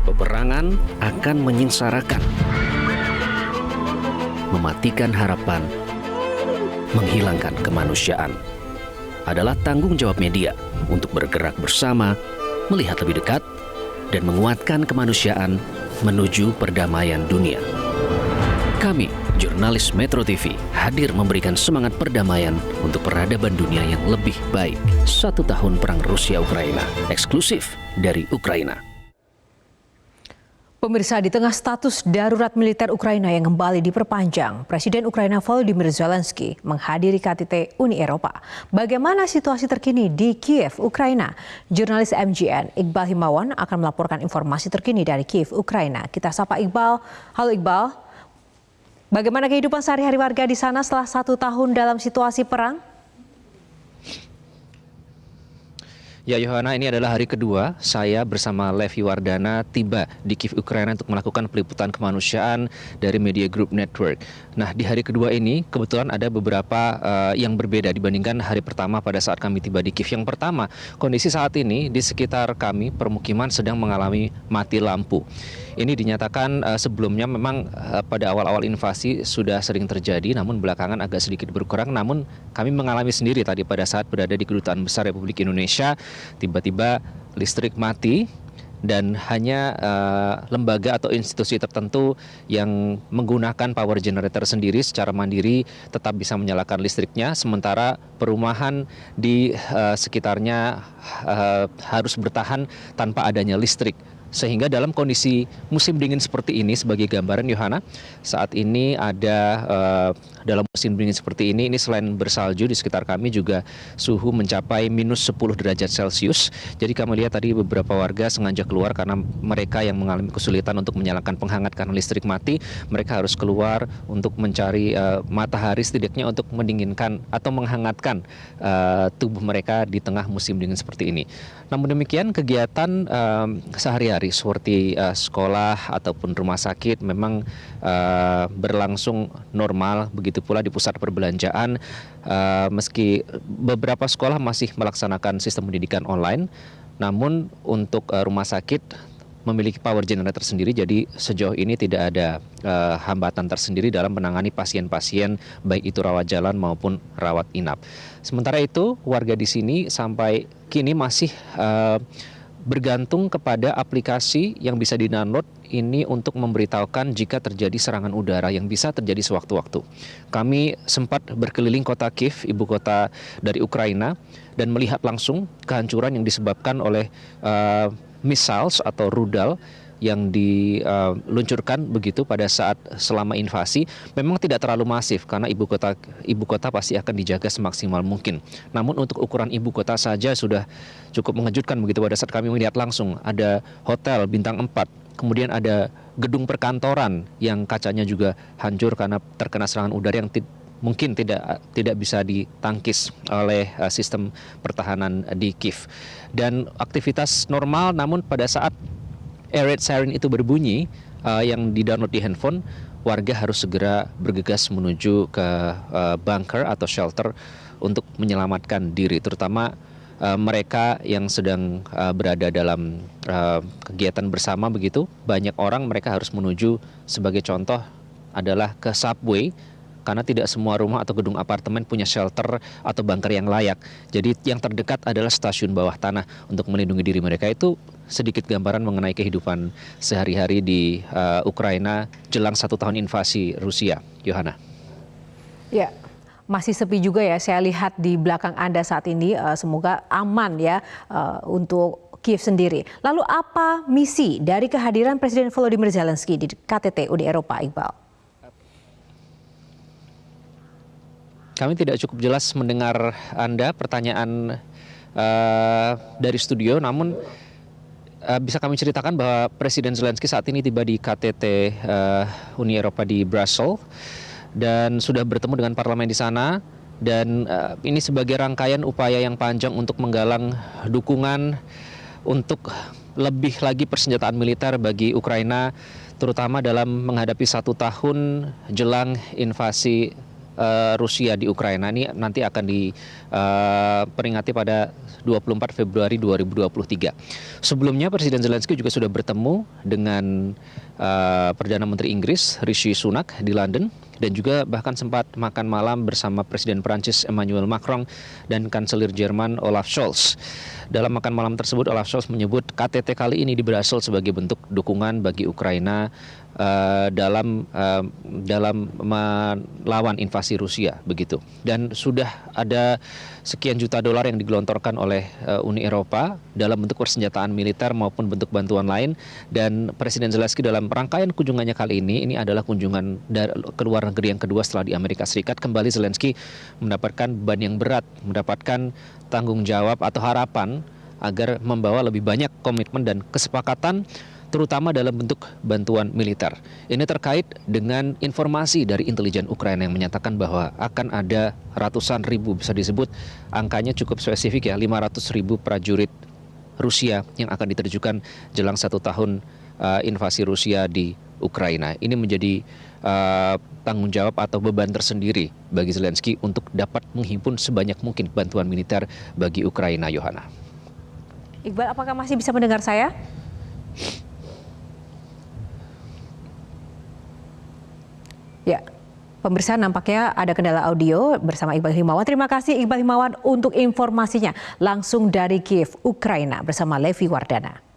Peperangan akan menyengsarakan, mematikan harapan, menghilangkan kemanusiaan. Adalah tanggung jawab media untuk bergerak bersama, melihat lebih dekat, dan menguatkan kemanusiaan menuju perdamaian dunia. Kami, jurnalis Metro TV, hadir memberikan semangat perdamaian untuk peradaban dunia yang lebih baik. 1 tahun perang Rusia-Ukraina, eksklusif dari Ukraina. Pemirsa, di tengah status darurat militer Ukraina yang kembali diperpanjang, Presiden Ukraina Volodymyr Zelensky menghadiri KTT Uni Eropa. Bagaimana situasi terkini di Kiev, Ukraina? Jurnalis MGN Iqbal Himawan akan melaporkan informasi terkini dari Kiev, Ukraina. Kita sapa Iqbal. Halo Iqbal, bagaimana kehidupan sehari-hari warga di sana setelah 1 tahun dalam situasi perang? Ya Yohana, ini adalah hari kedua saya bersama Levi Wardana tiba di Kiev, Ukraina untuk melakukan peliputan kemanusiaan dari Media Group Network. Nah, di hari kedua ini kebetulan ada beberapa yang berbeda dibandingkan hari pertama pada saat kami tiba di Kiev. Yang pertama, kondisi saat ini di sekitar kami permukiman sedang mengalami mati lampu. Ini dinyatakan sebelumnya memang pada awal-awal invasi sudah sering terjadi, namun belakangan agak sedikit berkurang. Namun kami mengalami sendiri tadi pada saat berada di Kedutaan Besar Republik Indonesia, tiba-tiba listrik mati dan hanya lembaga atau institusi tertentu yang menggunakan power generator sendiri secara mandiri tetap bisa menyalakan listriknya, sementara perumahan di sekitarnya harus bertahan tanpa adanya listrik. Sehingga dalam kondisi musim dingin seperti ini, sebagai gambaran Yohana, saat ini ada dalam musim dingin seperti ini selain bersalju di sekitar kami juga suhu mencapai minus 10 derajat Celcius. Jadi kami lihat tadi beberapa warga sengaja keluar karena mereka yang mengalami kesulitan untuk menyalakan penghangat karena listrik mati. Mereka harus keluar untuk mencari matahari setidaknya untuk mendinginkan atau menghangatkan tubuh mereka di tengah musim dingin seperti ini. Namun demikian kegiatan sehari-hari seperti sekolah ataupun rumah sakit memang berlangsung normal, begitu pula di pusat perbelanjaan, meski beberapa sekolah masih melaksanakan sistem pendidikan online, namun untuk rumah sakit memiliki power generator sendiri, jadi sejauh ini tidak ada hambatan tersendiri dalam menangani pasien-pasien baik itu rawat jalan maupun rawat inap. Sementara itu warga di sini sampai kini masih bergantung kepada aplikasi yang bisa di-download ini untuk memberitahukan jika terjadi serangan udara yang bisa terjadi sewaktu-waktu. Kami sempat berkeliling kota Kiev, ibu kota dari Ukraina, dan melihat langsung kehancuran yang disebabkan oleh missiles atau rudal yang diluncurkan begitu pada saat selama invasi. Memang tidak terlalu masif karena ibu kota pasti akan dijaga semaksimal mungkin. Namun untuk ukuran ibu kota saja sudah cukup mengejutkan begitu pada saat kami melihat langsung. Ada hotel bintang 4, kemudian ada gedung perkantoran yang kacanya juga hancur karena terkena serangan udara yang mungkin tidak bisa ditangkis oleh sistem pertahanan di Kiev. Dan aktivitas normal, namun pada saat air raid siren itu berbunyi yang di-download di handphone, warga harus segera bergegas menuju ke bunker atau shelter untuk menyelamatkan diri, terutama mereka yang sedang berada dalam kegiatan bersama begitu. Banyak orang mereka harus menuju, sebagai contoh adalah ke subway, karena tidak semua rumah atau gedung apartemen punya shelter atau bunker yang layak. Jadi yang terdekat adalah stasiun bawah tanah untuk melindungi diri mereka. Itu sedikit gambaran mengenai kehidupan sehari-hari di Ukraina jelang 1 tahun invasi Rusia. Yohana. Ya, masih sepi juga ya, saya lihat di belakang Anda saat ini. Semoga aman ya untuk Kiev sendiri. Lalu apa misi dari kehadiran Presiden Volodymyr Zelensky di KTT Uni Eropa, Iqbal? Kami tidak cukup jelas mendengar Anda pertanyaan dari studio, namun bisa kami ceritakan bahwa Presiden Zelensky saat ini tiba di KTT Uni Eropa di Brussels dan sudah bertemu dengan parlemen di sana, dan ini sebagai rangkaian upaya yang panjang untuk menggalang dukungan untuk lebih lagi persenjataan militer bagi Ukraina, terutama dalam menghadapi 1 tahun jelang invasi Rusia di Ukraina ini nanti akan diperingati pada 24 Februari 2023. Sebelumnya Presiden Zelensky juga sudah bertemu dengan Perdana Menteri Inggris Rishi Sunak di London dan juga bahkan sempat makan malam bersama Presiden Prancis Emmanuel Macron dan Kanselir Jerman Olaf Scholz. Dalam makan malam tersebut Olaf Scholz menyebut KTT kali ini di Brussels sebagai bentuk dukungan bagi Ukraina dalam melawan invasi Rusia begitu. Dan sudah ada sekian juta dolar yang digelontorkan oleh Uni Eropa dalam bentuk persenjataan militer maupun bentuk bantuan lain, dan Presiden Zelensky dalam rangkaian kunjungannya kali ini adalah kunjungan ke luar negeri yang kedua setelah di Amerika Serikat. Kembali Zelensky mendapatkan beban yang berat, mendapatkan tanggung jawab atau harapan agar membawa lebih banyak komitmen dan kesepakatan terutama dalam bentuk bantuan militer. Ini terkait dengan informasi dari intelijen Ukraina yang menyatakan bahwa akan ada ratusan ribu, bisa disebut angkanya cukup spesifik ya, 500 ribu prajurit Rusia yang akan diterjukan jelang 1 tahun invasi Rusia di Ukraina. Ini menjadi tanggung jawab atau beban tersendiri bagi Zelensky untuk dapat menghimpun sebanyak mungkin bantuan militer bagi Ukraina, Yohana. Iqbal, apakah masih bisa mendengar saya? Ya, pemirsa, nampaknya ada kendala audio bersama Iqbal Himawan. Terima kasih Iqbal Himawan untuk informasinya langsung dari Kiev, Ukraina bersama Levi Wardana.